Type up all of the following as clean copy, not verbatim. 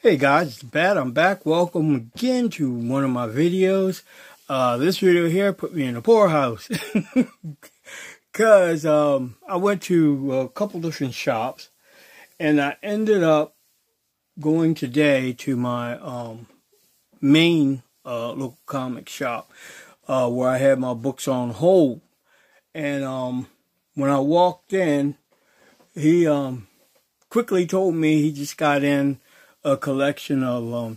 Hey guys, it's Bat. I'm back. Welcome again to one of my videos. This video here put me in a poorhouse because I went to a couple different shops and I ended up going today to my main local comic shop where I had my books on hold. And when I walked in, he quickly told me he just got in a collection of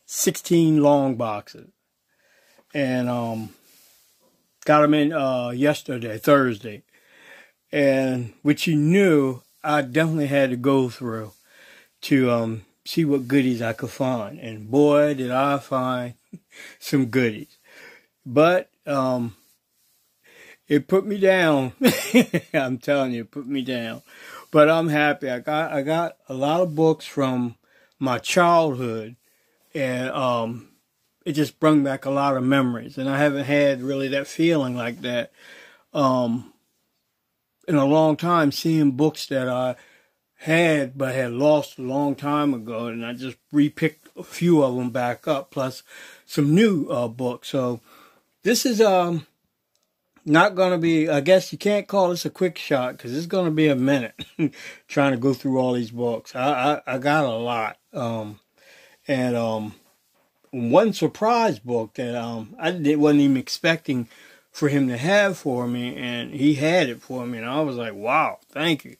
16 long boxes, and got them in yesterday, Thursday, and which he knew I definitely had to go through to see what goodies I could find. And boy, did I find some goodies. But it put me down. I'm telling you, it put me down. But I'm happy. I got a lot of books from my childhood, and it just brought back a lot of memories. And I haven't had really that feeling like that in a long time, seeing books that I had but had lost a long time ago, and I just repicked a few of them back up, plus some new books. So this is not going to be, I guess you can't call this a quick shot because it's going to be a minute trying to go through all these books. I got a lot. And one surprise book that I wasn't even expecting for him to have for me, and he had it for me, and I was like, wow, thank you.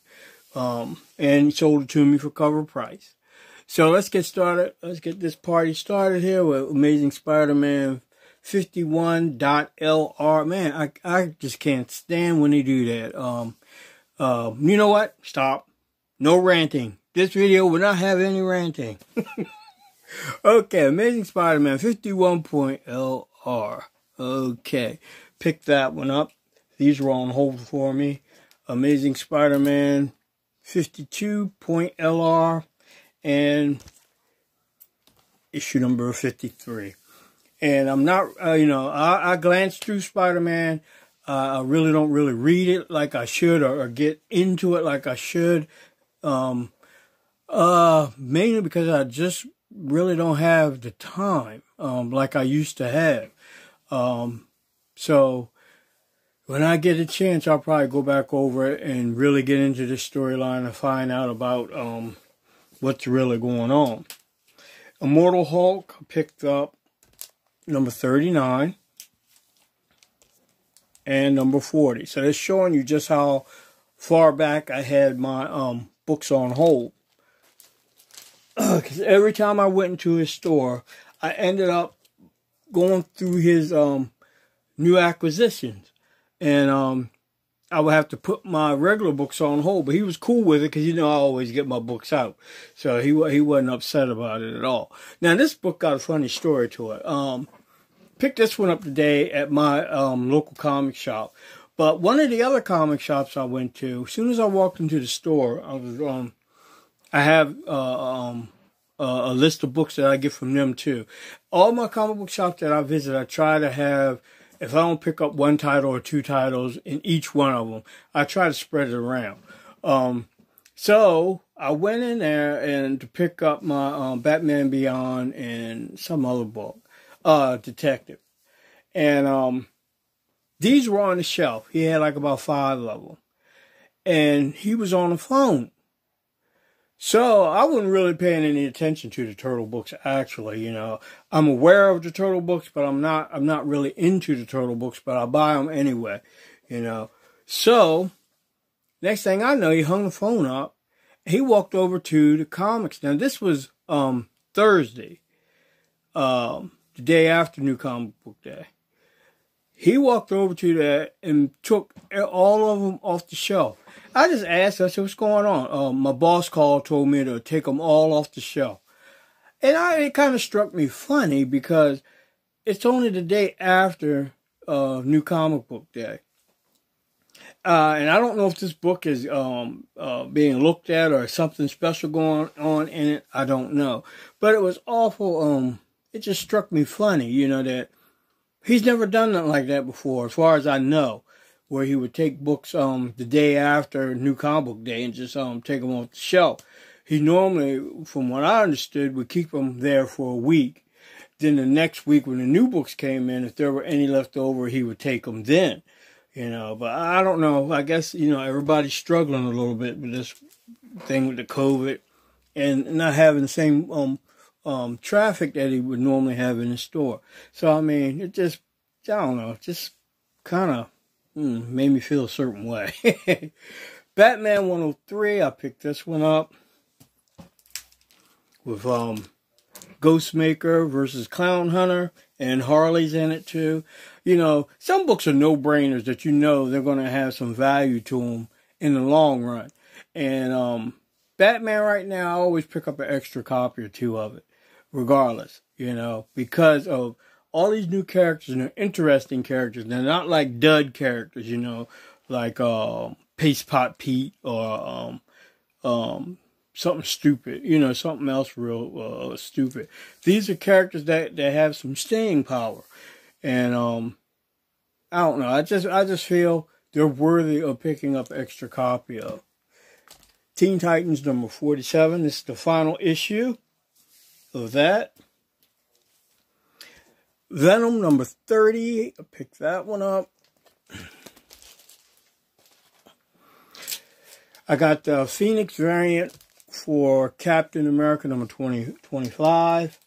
And he sold it to me for cover price. So let's get started. Let's get this party started here with Amazing Spider-Man 51.LR. Man, I just can't stand when they do that. You know what? Stop. No ranting. This video will not have any ranting. Okay, Amazing Spider-Man 51.LR. Okay, pick that one up. These were on hold for me. Amazing Spider-Man 52.LR and issue number 53. And I'm not, I glanced through Spider-Man. I really don't read it like I should, or get into it like I should. Mainly because I just really don't have the time, like I used to have. So when I get a chance, I'll probably go back over it and really get into this storyline and find out about, what's really going on. Immortal Hulk picked up number 39 and number 40. So that's showing you just how far back I had my books on hold. Because every time I went into his store, I ended up going through his new acquisitions. And I would have to put my regular books on hold. But he was cool with it because, I always get my books out. So he wasn't upset about it at all. Now, this book got a funny story to it. Picked this one up today at my local comic shop. But one of the other comic shops I went to, as soon as I walked into the store, I have a list of books that I get from them too. All my comic book shops that I visit, I try to have, if I don't pick up one title or two titles in each one of them, I try to spread it around. So I went in there and to pick up my Batman Beyond and some other book. Detective. And these were on the shelf. He had like about 5 of them. And he was on the phone. So I wasn't really paying any attention to the Turtle books, actually. I'm aware of the Turtle books, but I'm not really into the Turtle books, but I buy them anyway, So next thing I know, he hung the phone up. He walked over to the comics. Now this was Thursday. The day after New Comic Book Day. He walked over to that and took all of them off the shelf. I just asked, I said, what's going on? My boss called, told me to take them all off the shelf. And it kind of struck me funny because it's only the day after New Comic Book Day. And I don't know if this book is being looked at or something special going on in it. I don't know. But it was awful. It just struck me funny, that he's never done nothing like that before, as far as I know, where he would take books the day after New Comic Book Day and just take them off the shelf. he normally, from what I understood, would keep them there for a week. Then the next week when the new books came in, if there were any left over, he would take them then. But I don't know. I guess, everybody's struggling a little bit with this thing with the COVID and not having the same traffic that he would normally have in the store. So, I mean, it just, I don't know, just kind of made me feel a certain way. Batman 103, I picked this one up with Ghostmaker versus Clown Hunter, and Harley's in it too. Some books are no-brainers that they're going to have some value to them in the long run. And Batman right now, I always pick up an extra copy or two of it, regardless, because of all these new characters, and they're interesting characters. They're not like dud characters, like Paste Pot Pete or something stupid, something else real stupid. These are characters that have some staying power, and I don't know. I just feel they're worthy of picking up an extra copy of. Teen Titans number 47. This is the final issue of that. Venom number 30. I picked that one up. I got the Phoenix variant for Captain America number 25.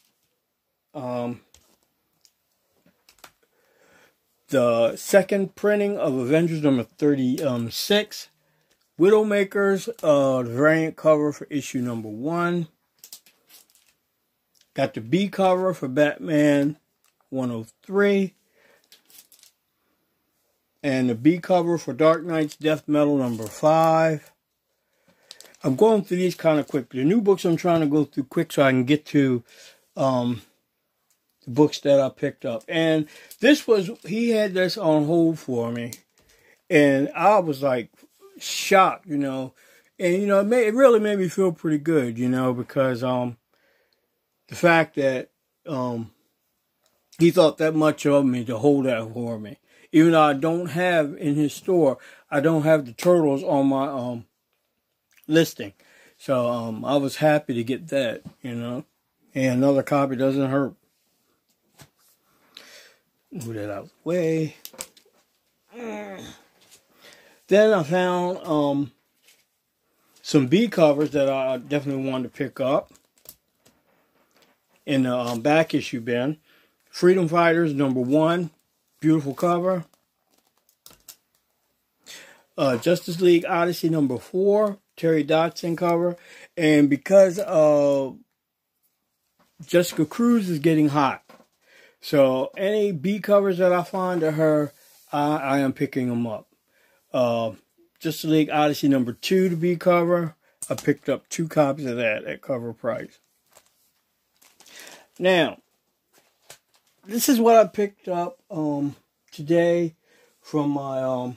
The second printing of Avengers number 36. Widowmakers, the variant cover for issue number 1. Got the B cover for Batman 103. And the B cover for Dark Knight's Death Metal number 5. I'm going through these kind of quick. The new books I'm trying to go through quick so I can get to the books that I picked up. And he had this on hold for me. And I was like shocked, And, it really made me feel pretty good, because the fact that he thought that much of me to hold that for me. Even though I don't have in his store, I don't have the Turtles on my listing. So I was happy to get that, And another copy doesn't hurt. Move that out of the way. Then I found some B covers that I definitely wanted to pick up in the back issue bin. Freedom Fighters number 1. Beautiful cover. Justice League Odyssey number 4. Terry Dodson cover. And because Jessica Cruz is getting hot, so any B covers that I find of her, I am picking them up. Justice League Odyssey number 2 to B cover. I picked up 2 copies of that at cover price. Now, this is what I picked up today from my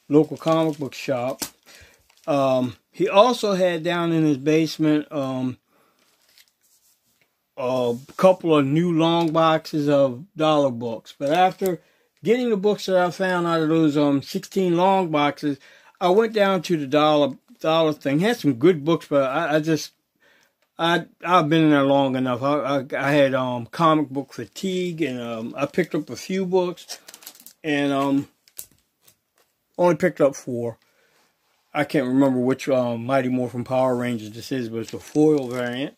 local comic book shop. He also had down in his basement a couple of new long boxes of dollar books. But after getting the books that I found out of those 16 long boxes, I went down to the dollar thing. Had some good books, but I've been in there long enough. I had comic book fatigue, and I picked up a few books, and only picked up 4. I can't remember which Mighty Morphin Power Rangers this is, but it's a foil variant.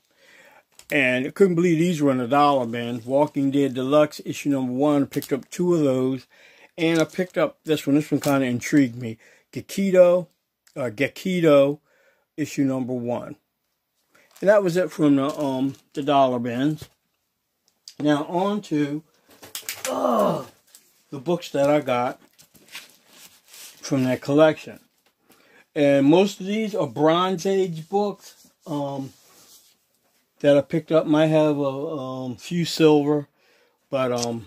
And I couldn't believe these were in the dollar bin. Walking Dead Deluxe, issue number 1. I picked up 2 of those. And I picked up this one. This one kind of intrigued me. Gekido, issue number 1. And that was it from the dollar bins. Now on to the books that I got from that collection. And most of these are Bronze Age books that I picked up. Might have a few silver, but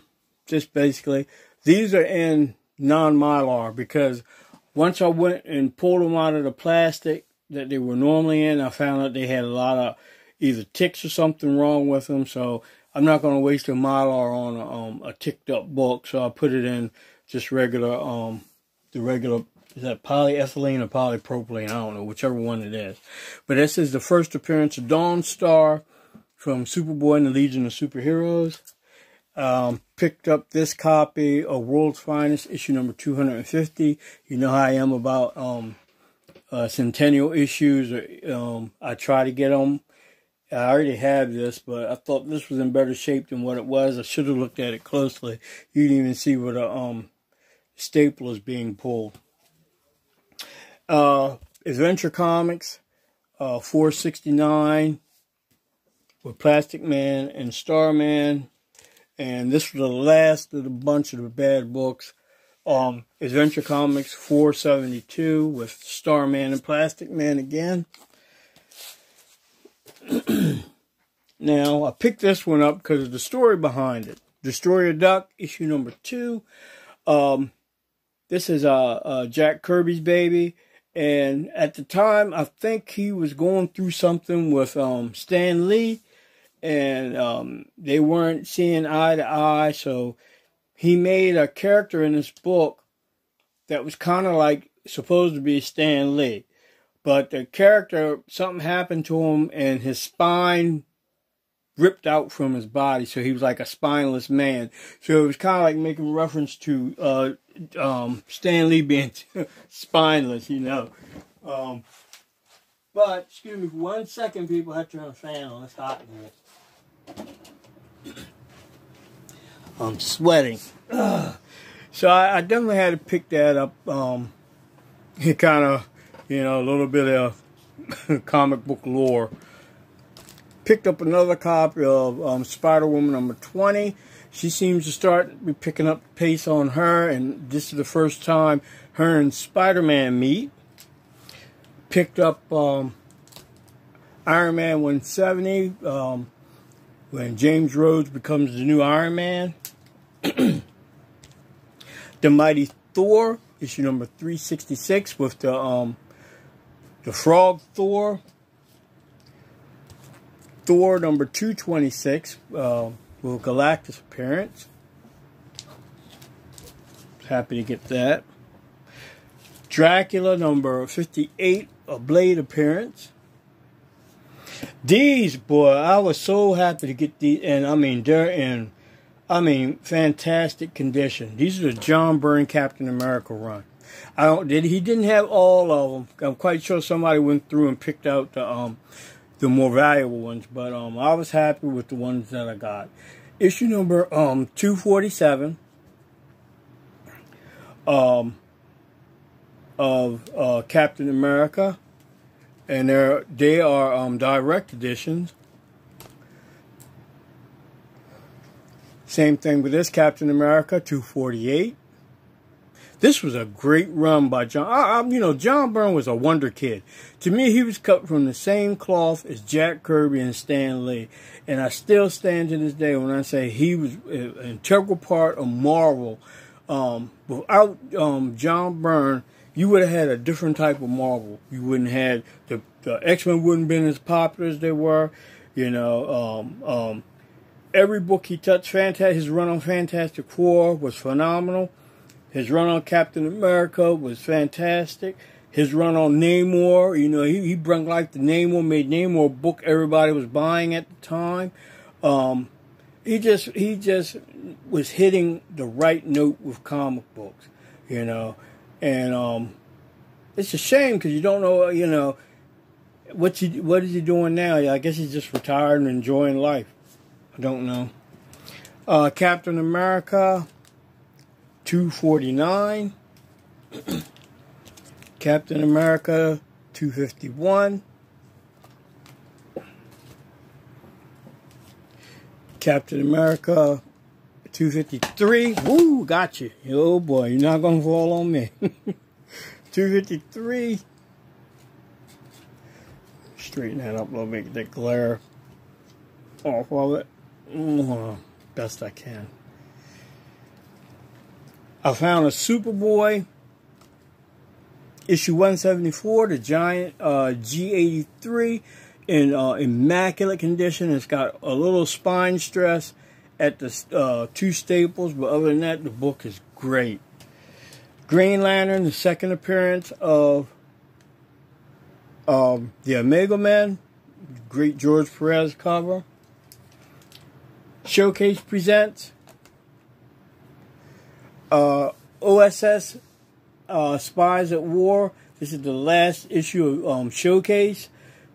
just basically, these are in non-Mylar, because once I went and pulled them out of the plastic that they were normally in, I found out they had a lot of either ticks or something wrong with them. So I'm not going to waste a Mylar on a ticked up book. So I put it in just regular, the regular Is that polyethylene or polypropylene? I don't know, whichever one it is. But this is the first appearance of Dawn Star from Superboy and the Legion of Superheroes. Picked up this copy of World's Finest, issue number 250. You know how I am about centennial issues. I try to get them. I already have this, but I thought this was in better shape than what it was. I should have looked at it closely. You didn't even see where the staple is being pulled. Adventure Comics, 469 with Plastic Man and Starman. And this was the last of the bunch of the bad books. Adventure Comics 472 with Starman and Plastic Man again. Now, I picked this one up because of the story behind it. Destroyer Duck, issue number 2. This is Jack Kirby's baby. And at the time, I think he was going through something with Stan Lee. And they weren't seeing eye to eye. So he made a character in this book that was kind of like supposed to be Stan Lee. But the character, something happened to him and his spine ripped out from his body. So he was like a spineless man. So it was kind of like making reference to Stan Lee being spineless, you know. But, excuse me for 1 second, people. I have to turn the fan on. It's hot in here. I'm sweating. So I definitely had to pick that up. It kind of, you know, a little bit of comic book lore. Picked up another copy of Spider-Woman number 20. She seems to start picking up pace on her, and this is the first time her and Spider-Man meet. Picked up Iron Man 170, when James Rhodes becomes the new Iron Man. The Mighty Thor, issue number 366 with the Frog Thor. Thor number 226 with Galactus appearance. Happy to get that. Dracula number 58, a Blade appearance. These, boy, I was so happy to get these, and I mean, they're in, fantastic condition. These are the John Byrne Captain America run. He didn't have all of them. I'm quite sure somebody went through and picked out the more valuable ones, but I was happy with the ones that I got. Issue number 247 of Captain America. And they are direct editions. Same thing with this Captain America 248. This was a great run by John. You know, John Byrne was a wonder kid. To me, he was cut from the same cloth as Jack Kirby and Stan Lee. And I still stand to this day when I say he was an integral part of Marvel. Without John Byrne, you would have had a different type of Marvel. You wouldn't have the X-Men wouldn't have been as popular as they were. You know, every book he touched, his run on Fantastic Four was phenomenal. His run on Captain America was fantastic. His run on Namor, you know, he brought life to Namor, made Namor a book everybody was buying at the time. He just was hitting the right note with comic books, you know. And it's a shame because you don't know, you know, what is he doing now? I guess he's just retired and enjoying life. I don't know. Captain America 249. Captain America 251. Captain America 253. Woo, got you. Oh boy, you're not going to fall on me. 253. Straighten that up a little bit, get that glare off of it. Best I can. I found a Superboy issue 174, the giant G83 in immaculate condition. It's got a little spine stress at the two staples, but other than that, the book is great. Green Lantern, the second appearance of the Omega Men, great George Perez cover. Showcase presents OSS Spies at War. This is the last issue of Showcase,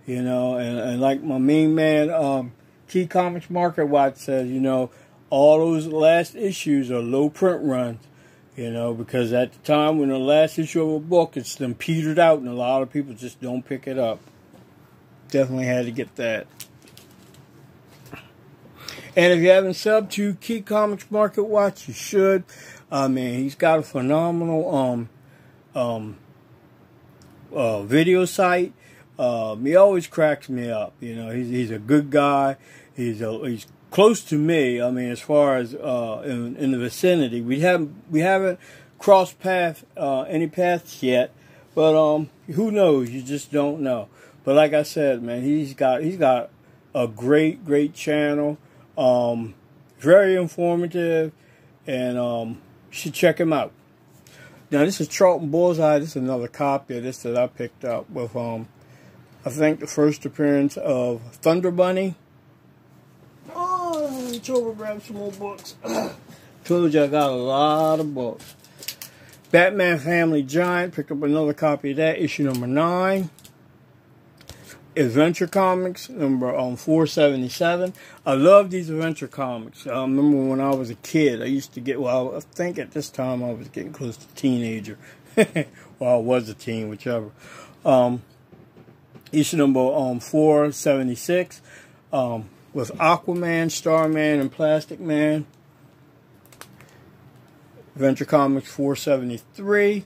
you know, and like my main man, Key Comics Market Watch says, you know, all those last issues are low print runs, you know, because at the time when the last issue of a book, it's then petered out and a lot of people just don't pick it up. Definitely had to get that. And if you haven't subbed to Key Comics Market Watch, you should. I mean, he's got a phenomenal video site. He always cracks me up. You know, he's a good guy. He's close to me. I mean, as far as in the vicinity, we haven't crossed any paths yet. But who knows? You just don't know. But like I said, man, he's got a great channel. Very informative, and you should check him out. Now, this is Charlton Bullseye. This is another copy of this that I picked up with, I think, the first appearance of Thunder Bunny. Oh, let me over grab some more books. Told you I got a lot of books. Batman Family Giant. Picked up another copy of that, issue number 9. Adventure Comics, number 477. I love these Adventure Comics. I remember when I was a kid, I used to get, well, I think at this time I was getting close to teenager. Well, I was a teen, whichever. Issue number 476, with Aquaman, Starman, and Plastic Man. Adventure Comics 473.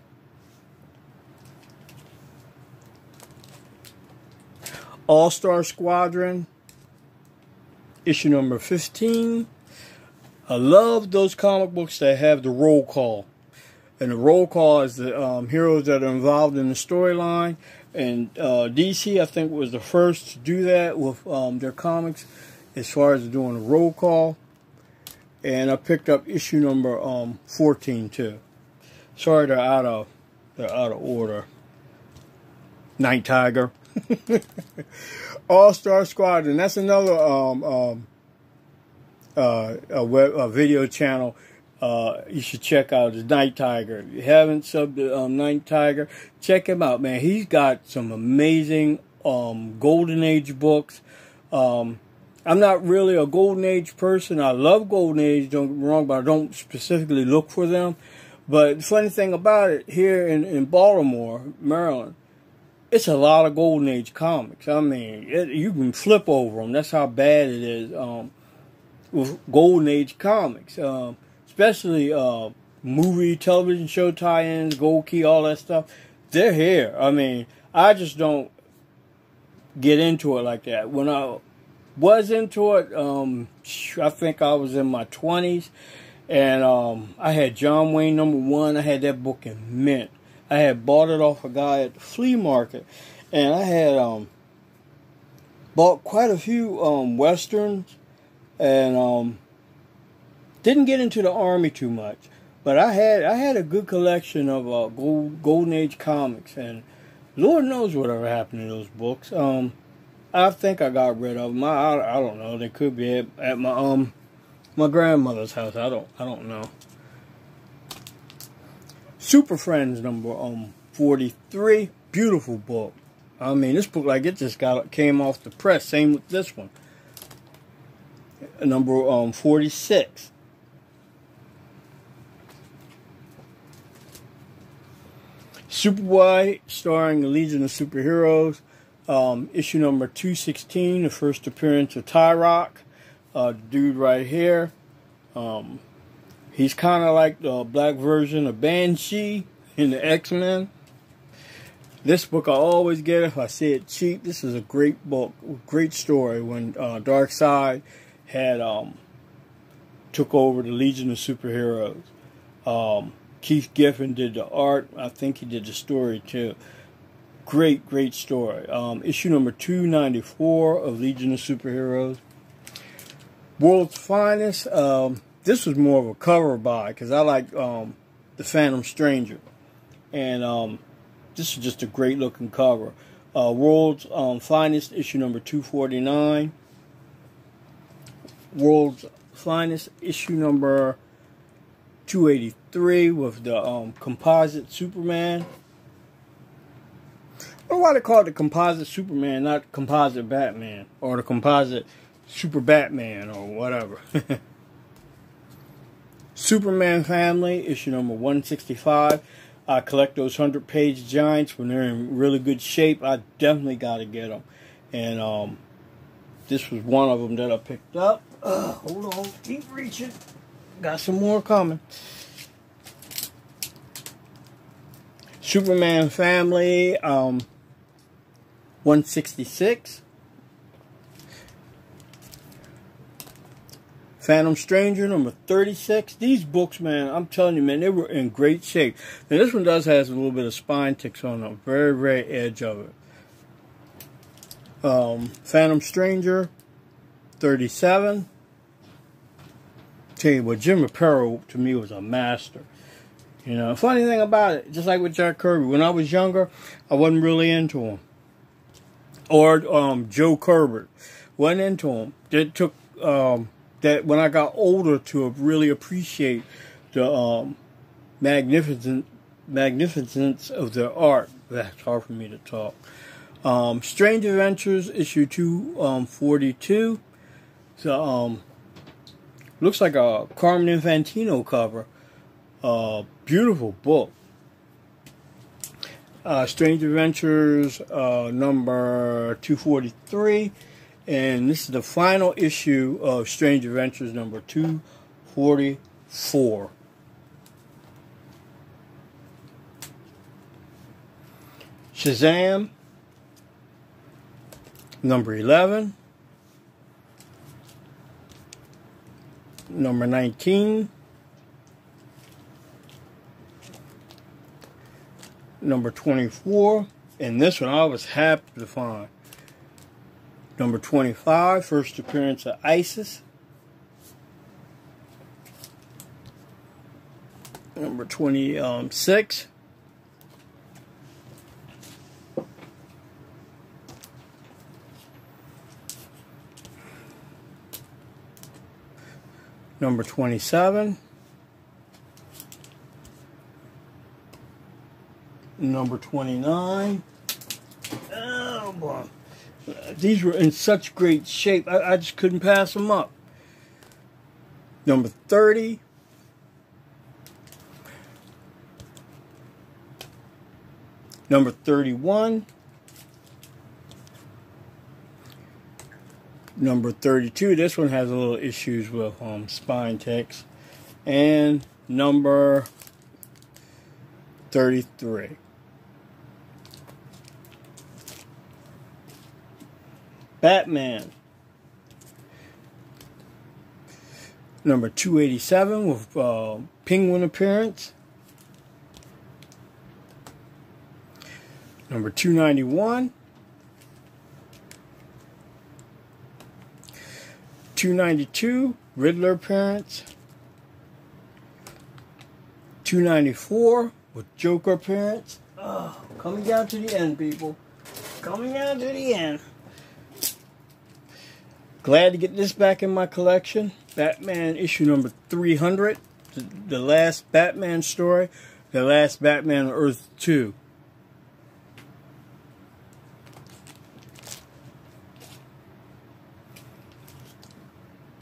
All-Star Squadron, issue number 15. I love those comic books that have the roll call. And the roll call is the heroes that are involved in the storyline. And DC, I think, was the first to do that with their comics as far as doing a roll call. And I picked up issue number 14 too. Sorry, they're out of order. Night Tiger. All-Star Squadron. That's another video channel you should check out. Is Night Tiger. If you haven't subbed to Night Tiger, check him out, man. He's got some amazing Golden Age books. I'm not really a Golden Age person. I love Golden Age, don't get me wrong, but I don't specifically look for them. But the funny thing about it, here in Baltimore, Maryland, it's a lot of Golden Age comics. I mean, you can flip over them. That's how bad it is with Golden Age comics. Especially movie, television show tie-ins, Gold Key, all that stuff. They're here. I mean, I just don't get into it like that. When I was into it, I think I was in my 20s. And I had John Wayne #1. I had that book in mint. I had bought it off a guy at the flea market, and I had bought quite a few westerns, and didn't get into the Army too much. But I had a good collection of Golden Age comics, and Lord knows whatever happened to those books. I think I got rid of them. I don't know. They could be at my grandmother's house. I don't know. Super Friends number 43, beautiful book. I mean, this book, like, it just came off the press. Same with this one. Number 46. Superboy, starring the Legion of Superheroes. Issue number 216, the first appearance of Tyrock. Dude right here. He's kind of like the black version of Banshee in the X-Men. This book I always get if I see it cheap. This is a great book, great story when Darkseid had took over the Legion of Superheroes. Keith Giffen did the art. I think he did the story too. Great story. Issue number 294 of Legion of Superheroes. World's Finest. This was more of a cover buy because I like The Phantom Stranger. And this is just a great looking cover. World's Finest, issue number 249. World's Finest, issue number 283 with the composite Superman. I don't know why they call it the composite Superman, not composite Batman, or the composite Super Batman, or whatever. Superman Family, issue number 165. I collect those 100-page giants when they're in really good shape. I definitely got to get them. And this was one of them that I picked up. Hold on, keep reaching. Got some more coming. Superman Family, 166. Phantom Stranger, number 36. These books, man, I'm telling you, man, they were in great shape. And this one does have a little bit of spine ticks on the very, very edge of it. Phantom Stranger, 37. Tell you what, Jim Aparo, to me, was a master. You know, funny thing about it, just like with Jack Kirby, when I was younger, I wasn't really into him. Or Joe Kubert, wasn't into him. It took... that when I got older to really appreciate the magnificence of their art. That's hard for me to talk. Strange Adventures, issue 242. So, looks like a Carmen Infantino cover. Beautiful book. Strange Adventures, number 243. And this is the final issue of Strange Adventures number 244. Shazam, number 11. Number 19. Number 24. And this one I was happy to find. Number 25, first appearance of Isis. Number 26. Number 27. Number 29. Oh boy. These were in such great shape, I just couldn't pass them up. Number 30. Number 31. Number 32. This one has a little issues with spine ticks. And number 33. Batman, number 287 with Penguin appearance. Number 291. 292, Riddler appearance. 294 with Joker appearance. Coming down to the end, people. Coming down to the end. Glad to get this back in my collection. Batman issue number 300. The last Batman story. The last Batman on Earth 2.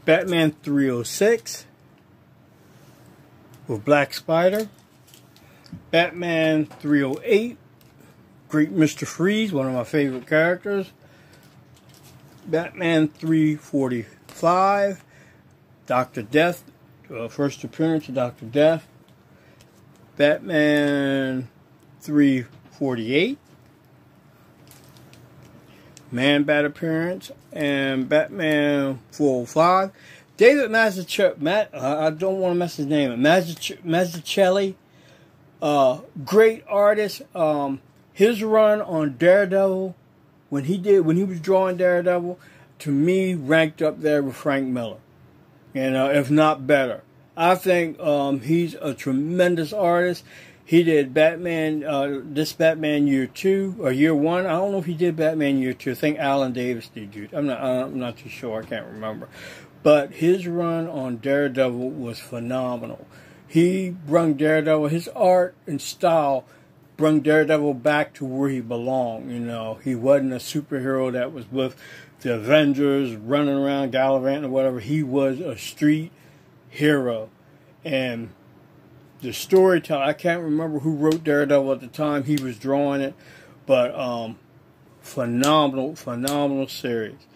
Batman 306 with Black Spider. Batman 308, Great Mr. Freeze, one of my favorite characters. Batman 345, Dr. Death, first appearance of Dr. Death. Batman 348, Man-Bat appearance, and Batman 405. David Mazzucchelli, I don't want to mess his name up. Mazzucchelli, great artist. His run on Daredevil, when he was drawing Daredevil, to me ranked up there with Frank Miller, if not better. I think he's a tremendous artist. He did Batman, this Batman year 2 or year 1. I don't know if he did Batman year 2. I think Alan Davis did. I'm not too sure. I can't remember. But his run on Daredevil was phenomenal. He brung Daredevil, his art and style brung Daredevil back to where he belonged. You know, he wasn't a superhero that was with the Avengers running around gallivanting or whatever. He was a street hero. And the storyteller, I can't remember who wrote Daredevil at the time. He was drawing it, but phenomenal series.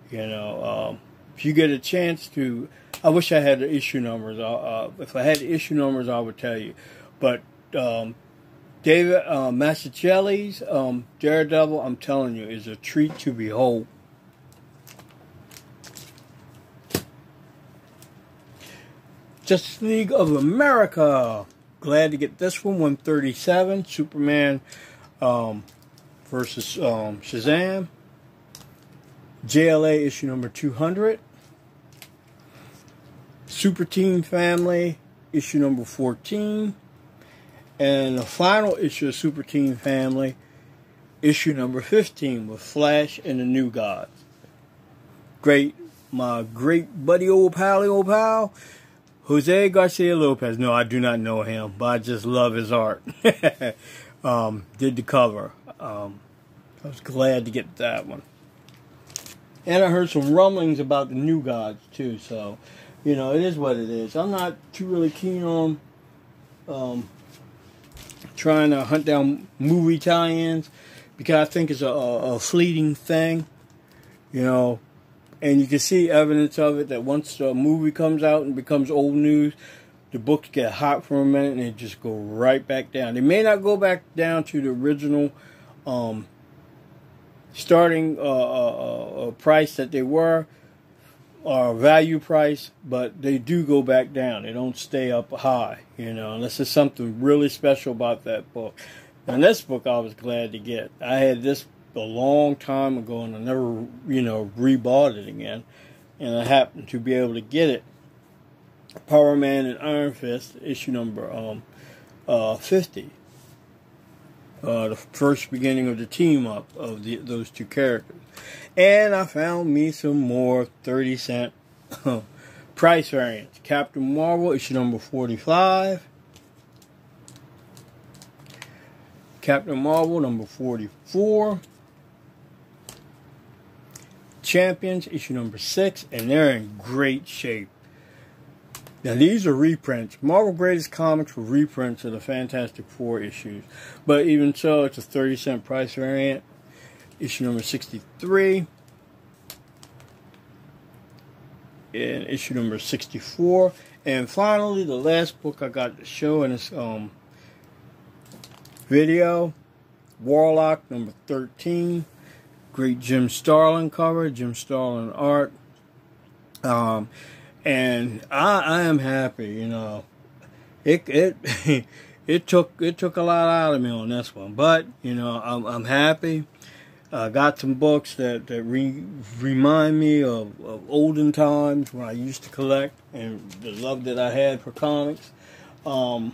You know, if you get a chance to, I wish I had the issue numbers. If I had the issue numbers, I would tell you. But David Mazzucchelli's Daredevil, I'm telling you, is a treat to behold. Justice League of America. Glad to get this one. 137. Superman versus Shazam. JLA issue number 200. Super Team Family issue number 14. And the final issue of Super Team Family issue number 15 with Flash and the New Gods. My great buddy, old pal, Jose Garcia Lopez. No, I do not know him, but I just love his art. Did the cover. I was glad to get that one. And I heard some rumblings about the New Gods, too. So, you know, it is what it is. I'm not too really keen on trying to hunt down movie tie-ins because I think it's a fleeting thing. You know, and you can see evidence of it that once the movie comes out and becomes old news, the books get hot for a minute and they just go right back down. They may not go back down to the original starting price that they were, or value price, but they do go back down. They don't stay up high, you know, unless there's something really special about that book. And this book I was glad to get. I had this a long time ago and I never, you know, rebought it again. And I happened to be able to get it. Power Man and Iron Fist, issue number 50. The first beginning of the team up of those two characters. And I found me some more 30-cent price variants. Captain Marvel, issue number 45. Captain Marvel, number 44. Champions, issue number 6. And they're in great shape. Now, these are reprints. Marvel Greatest Comics were reprints of the Fantastic Four issues. But even so, it's a 30-cent price variant. Issue number 63. And issue number 64. And finally, the last book I got to show in this video. Warlock, number 13. Great Jim Starlin cover. Jim Starlin art. And I am happy, you know. It took a lot out of me on this one, but you know I'm happy. I got some books that remind me of olden times when I used to collect and the love that I had for comics. I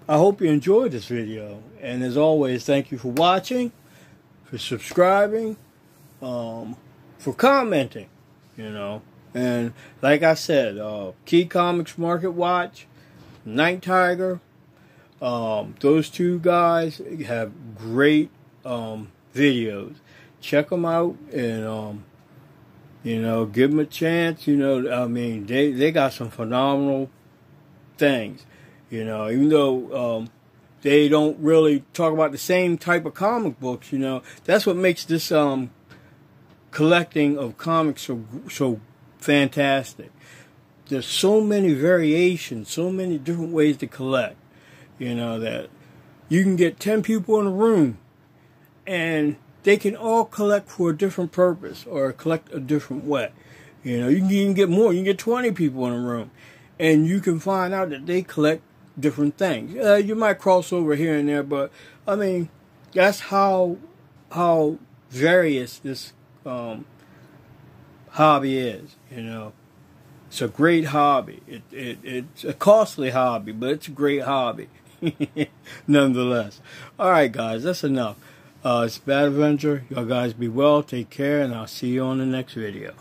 hope you enjoyed this video. And as always, thank you for watching, for subscribing, for commenting. You know, and like I said, Key Comics Market Watch, Night Tiger, those two guys have great videos. Check them out and you know, give them a chance. You know, I mean, they got some phenomenal things. You know, even though they don't really talk about the same type of comic books. You know, that's what makes this collecting of comics so fantastic. There's so many variations, so many different ways to collect. You know, that you can get 10 people in a room and they can all collect for a different purpose or collect a different way. You know, you can even get more. You can get 20 people in a room and you can find out that they collect different things. You might cross over here and there, but I mean, that's how various this hobby is, you know. It's a great hobby. It's a costly hobby, but it's a great hobby. Nonetheless. Alright guys, that's enough. It's Bad Adventure. Y'all guys be well, take care, and I'll see you on the next video.